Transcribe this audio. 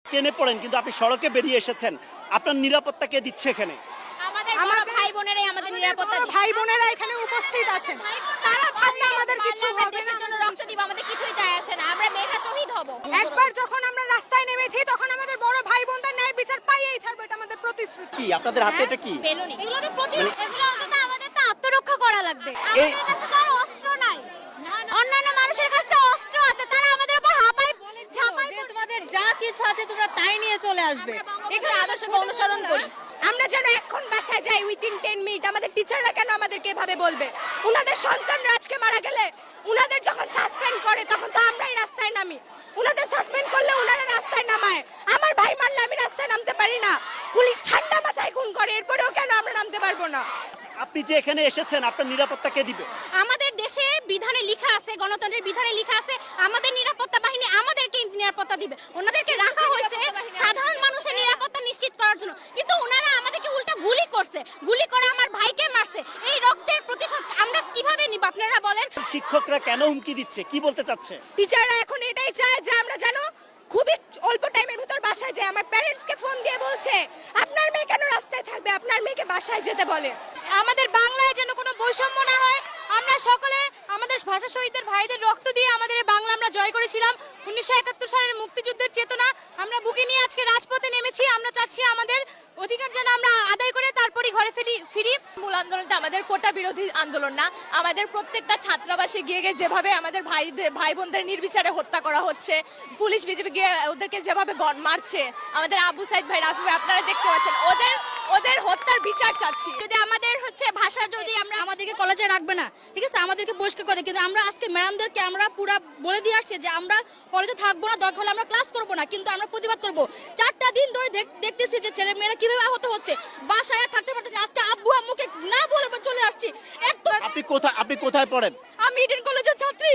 ট্রেনে পড়েন কিন্তু আপনি সড়কে বেরিয়ে এসেছেন, আপনার নিরাপত্তা কে দিচ্ছে এখানে? আমাদের ভাই বোনেরাই আমাদের নিরাপত্তা দিচ্ছে। ভাই বোনেরা এখানে উপস্থিত আছেন, তারা থাকলে আমাদের কিছু আমরা হবে দেশের না। জন্য রক্ত দিব, আমাদের কিছুই যায় আসে না, আমরা মেধা শহীদ হব। একবার যখন আমরা রাস্তায় নেমেছি তখন আমাদের বড় ভাই বোনদের ন্যায় বিচার পাইয়েই ছাড়বো, এটা আমাদের প্রতিশ্রুতি। কি আপনাদের হাতে এটা কি? বেলুনি এগুলো অন্তত আমাদের তো আত্মরক্ষা করা লাগবে। এই কাছে তো আর অস্ত্র নাই, অন্যান্য মানুষের কাছে অস্ত্র আছে, তারা আমাদের উপর ঝাঁপাই তোমাদের যা কিছু আছে তোমরা তাই নিয়ে চলে আসবে। এখানে আদর্শকে অনুসরণ করি। আমরা যেন এখন বাসায় যাই উইথিন 10 মিনিট, আমাদের টিচাররা কেন আমাদেরকে এভাবে বলবে? উনাদের সন্তানরা আজকে মারা গেলে উনাদের যখন সাসপেন্ড করে তখন তো আমরাই রাস্তায় নামি, উনাদের সাসপেন্ড করলে উনারা রাস্তায় নামায়। আমার ভাই মারলে আমি রাস্তায় নামতে পারি না, পুলিশ ঠান্ডা মাথায় খুন করে, এরপরেও কেন আমরা নামতে পারবো না? আপনি যে এখানে এসেছেন আপনার নিরাপত্তা কে দিবে? আমাদের দেশে বিধানে লেখা আছে, গণতন্ত্রের বিধানে লেখা আছে আমাদের নিরাপত্তা বাহিনী আমাদেরকে নিরাপত্তা দিবে। ওনাদেরকে রাখা হয়েছে সাধারণ মানুষের নিরাপত্তা নিশ্চিত করার জন্য, কিন্তু ওনারা আমাদেরকে উল্টা গুলি করছে, গুলি করে আমার ভাইকে মারছে। এই রক্তের প্রতিশোধ আমরা কিভাবে নিব আপনারা বলেন? শিক্ষকরা কেন হুমকি দিচ্ছে, কি বলতে চাচ্ছে? টিচাররা এখন এটাই চায় যে আমরা জানো খুবই অল্প টাইমের ভিতর বাসায় যাই। আমার প্যারেন্টসকে ফোন দিয়ে বলছে আপনার মেয়ে কেন রাস্তায় থাকবে, আপনার মেয়েকে বাসায় যেতে বলে। আমাদের বাংলায় যেন কোনো বৈষম্য না হয়, আমরা সকলে আমাদের ভাষা শহীদদের ভাইদের রক্ত দিয়ে আমাদের এই বাংলা আমরা জয় করেছিলাম। 1971 সালের মুক্তিযুদ্ধের চেতনা আমরা বুকে নিয়ে আজকে রাজপথে নেমেছি। আমরা চাচ্ছি আমাদের অধিকার যেন আমরা আদায় করে তারপরই ঘরে ফিরি। মূল আন্দোলনটা আমাদের কোটা বিরোধী আন্দোলন না, আমাদের প্রত্যেকটা ছাত্রাবাসে গিয়ে গিয়ে যেভাবে আমাদের ভাই বোনদের নির্বিচারে হত্যা করা হচ্ছে, পুলিশ বিজেপি গিয়ে ওদেরকে যেভাবে মারছে, আমাদের আবু সাইদ ভাই, রাফি ভাই আপনারা দেখতে পাচ্ছেন, ওদের হত্যার বিচার চাচ্ছি। যদি আমাদের ভাষা যদি আমরা আমাদেরকে কলেজে রাখবে না, ঠিক আছে, আমাদেরকে বহিষ্কার করে, কিন্তু আমরা আজকে ম্যাডামদেরকে আমরা পুরো বলে দিয়ে আসছি যে আমরা কলেজে থাকবো না, দরকার হলে আমরা ক্লাস করবো না, কিন্তু আমরা প্রতিবাদ করবো। 4টা দিন ধরে দেখতেছি যে ছেলে মেয়েরা কিভাবে আহত হচ্ছে, বাসায় থাকতে পারতেছে। আজকে আব্বু আম্মুকে না বলে চলে আসছি। আপনি কোথায় পড়েন? আমি ইডেন কলেজের ছাত্রী,